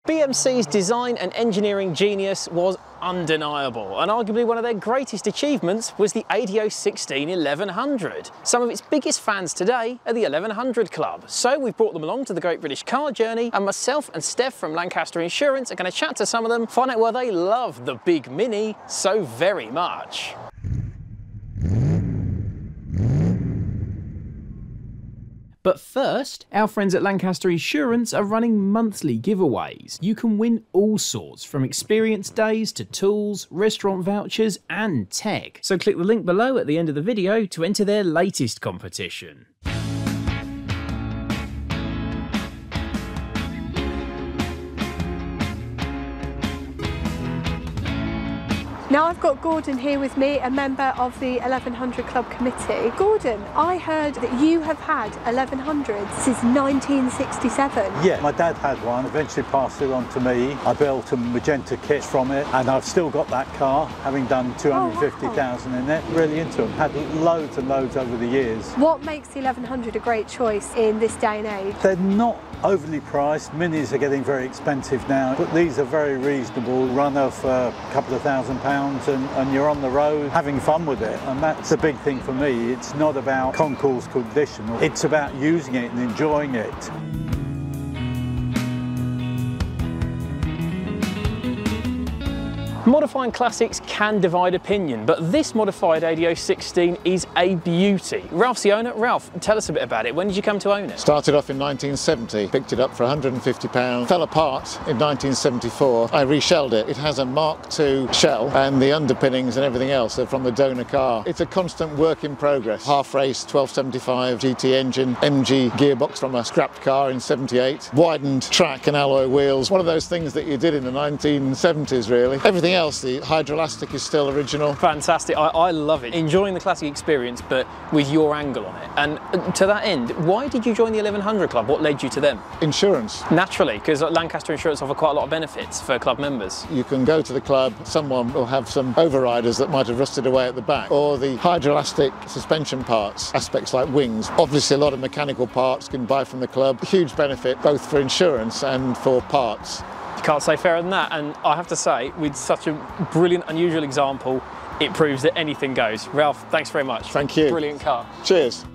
BMC's design and engineering genius was undeniable, and arguably one of their greatest achievements was the ADO16 1100. Some of its biggest fans today are the 1100 Club, so we've brought them along to the Great British Car Journey, and myself and Steph from Lancaster Insurance are going to chat to some of them, find out why they love the big Mini so very much. But first, our friends at Lancaster Insurance are running monthly giveaways. You can win all sorts, from experience days to tools, restaurant vouchers and tech. So click the link below at the end of the video to enter their latest competition. Now I've got Gordon here with me, a member of the 1100 Club committee. Gordon, I heard that you have had 1100s since 1967. Yeah, my dad had one, eventually passed it on to me. I built a magenta kit from it, and I've still got that car, having done 250,000 in it. Really into them. Had loads and loads over the years. What makes the 1100 a great choice in this day and age? They're not overly priced. Minis are getting very expensive now, but these are very reasonable. Runner for a couple of £1,000 and you're on the road having fun with it, and that's the big thing for me. It's not about concourse condition, it's about using it and enjoying it. Modifying classics can divide opinion, but this modified ADO16 is a beauty. Ralph's the owner. Ralph, tell us a bit about it. When did you come to own it? Started off in 1970, picked it up for £150, fell apart in 1974. I reshelled it. It has a Mark II shell, and the underpinnings and everything else are from the donor car. It's a constant work in progress. Half race, 1275 GT engine, MG gearbox from a scrapped car in 78, widened track and alloy wheels. One of those things that you did in the 1970s, really. Everything else, the hydroelastic is still original. Fantastic, I love it. Enjoying the classic experience, but with your angle on it. And to that end, why did you join the 1100 Club? What led you to them? Insurance. Naturally, because Lancaster Insurance offer quite a lot of benefits for club members. You can go to the club, someone will have some overriders that might have rusted away at the back, or the hydroelastic suspension parts, aspects like wings. Obviously a lot of mechanical parts can buy from the club. Huge benefit both for insurance and for parts. You can't say fairer than that, and I have to say, with such a brilliant, unusual example, it proves that anything goes. Ralph, thanks very much. Thank you. Brilliant car. Cheers.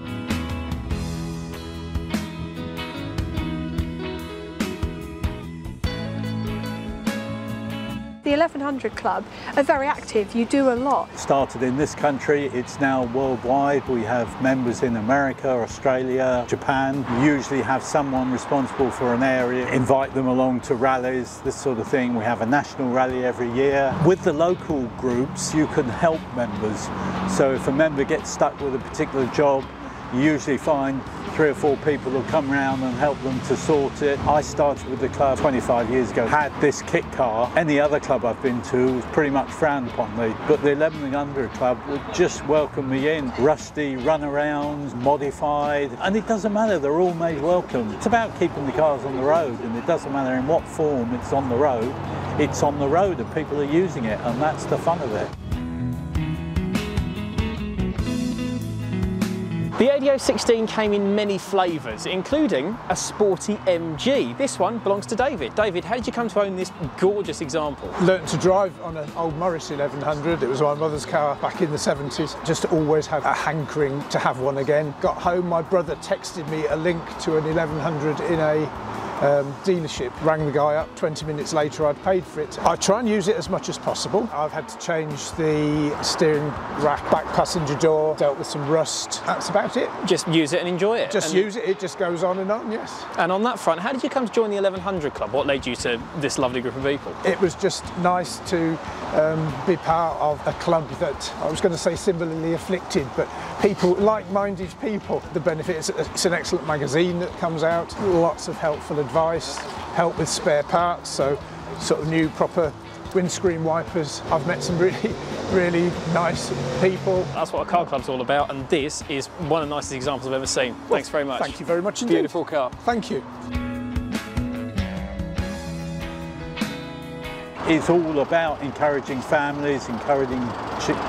The 1100 Club are very active, you do a lot. Started in this country, it's now worldwide. We have members in America, Australia, Japan. We usually have someone responsible for an area, invite them along to rallies, this sort of thing. We have a national rally every year. With the local groups, you can help members. So if a member gets stuck with a particular job, you usually find 3 or 4 people will come around and help them to sort it. I started with the club 25 years ago, had this kit car. Any other club I've been to was pretty much frowned upon me, but the 1100 Club would just welcome me in. Rusty, runarounds, modified, and it doesn't matter, they're all made welcome. It's about keeping the cars on the road, and it doesn't matter in what form it's on the road and people are using it, and that's the fun of it. The ADO16 came in many flavours, including a sporty MG. This one belongs to David. David, how did you come to own this gorgeous example? Learned to drive on an old Morris 1100. It was my mother's car back in the 70s. Just always had a hankering to have one again. Got home, my brother texted me a link to an 1100 in a dealership. Rang the guy up, 20 minutes later I'd paid for it. I try and use it as much as possible. I've had to change the steering rack, back passenger door, dealt with some rust. That's about it. Just use it and enjoy it. Just use it, it just goes on, yes. And on that front, how did you come to join the 1100 Club? What led you to this lovely group of people? It was just nice to be part of a club that, I was going to say similarly afflicted, but people, like-minded people. The benefit, it's an excellent magazine that comes out, lots of helpful advice, help with spare parts, so sort of new proper windscreen wipers. I've met some really nice people. That's what a car club's all about, and this is one of the nicest examples I've ever seen. Well, thanks very much. Thank you very much indeed. Beautiful car. Thank you. It's all about encouraging families, encouraging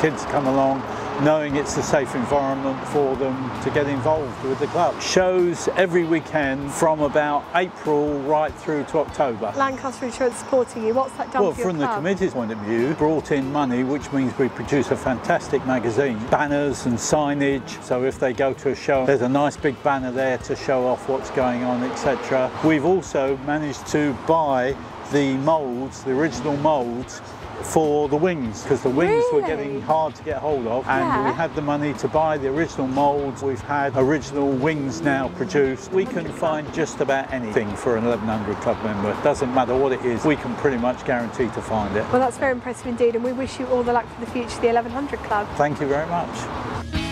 kids to come along, knowing it's a safe environment for them to get involved with the club. Shows every weekend from about April right through to October. Lancaster Insurance supporting you, what's that done for your from club? the committee's point of view, brought in money, which means we produce a fantastic magazine, banners and signage, so if they go to a show there's a nice big banner there to show off what's going on, etc. We've also managed to buy the moulds, the original moulds for the wings, because the wings were getting hard to get hold of, and we had the money to buy the original moulds. We've had original wings now produced. We can find just about anything for an 1100 club member. It doesn't matter what it is, we can pretty much guarantee to find it. Well, that's very impressive indeed, and we wish you all the luck for the future of the 1100 Club. Thank you very much.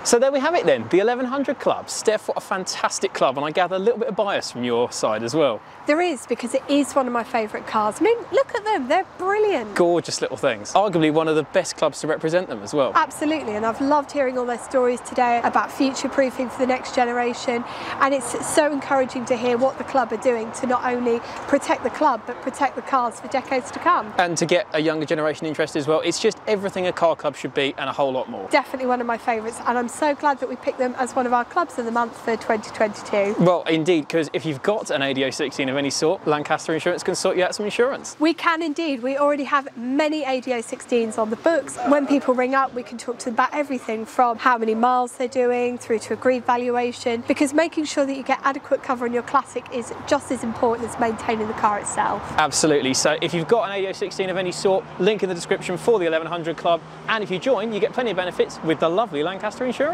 So there we have it then, the 1100 Club. Steph, what a fantastic club, and I gather a little bit of bias from your side as well. There is, because it is one of my favourite cars. I mean, look at them, they're brilliant. Gorgeous little things. Arguably one of the best clubs to represent them as well. Absolutely, and I've loved hearing all their stories today about future-proofing for the next generation, and it's so encouraging to hear what the club are doing to not only protect the club, but protect the cars for decades to come. And to get a younger generation interested as well. It's just everything a car club should be, and a whole lot more. Definitely one of my favourites, and I'm so glad that we picked them as one of our clubs of the month for 2022. Well, indeed, because if you've got an ADO16 of any sort, Lancaster Insurance can sort you out some insurance. We can indeed. We already have many ADO16s on the books. When people ring up, we can talk to them about everything from how many miles they're doing through to agreed valuation, because making sure that you get adequate cover on your Classic is just as important as maintaining the car itself. Absolutely. So if you've got an ADO16 of any sort, link in the description for the 1100 Club, and if you join, you get plenty of benefits with the lovely Lancaster Insurance.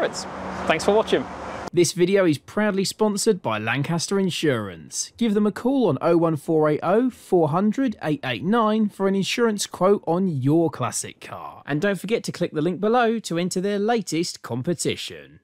Thanks for watching. This video is proudly sponsored by Lancaster Insurance. Give them a call on 01480 400 889 for an insurance quote on your classic car. And don't forget to click the link below to enter their latest competition.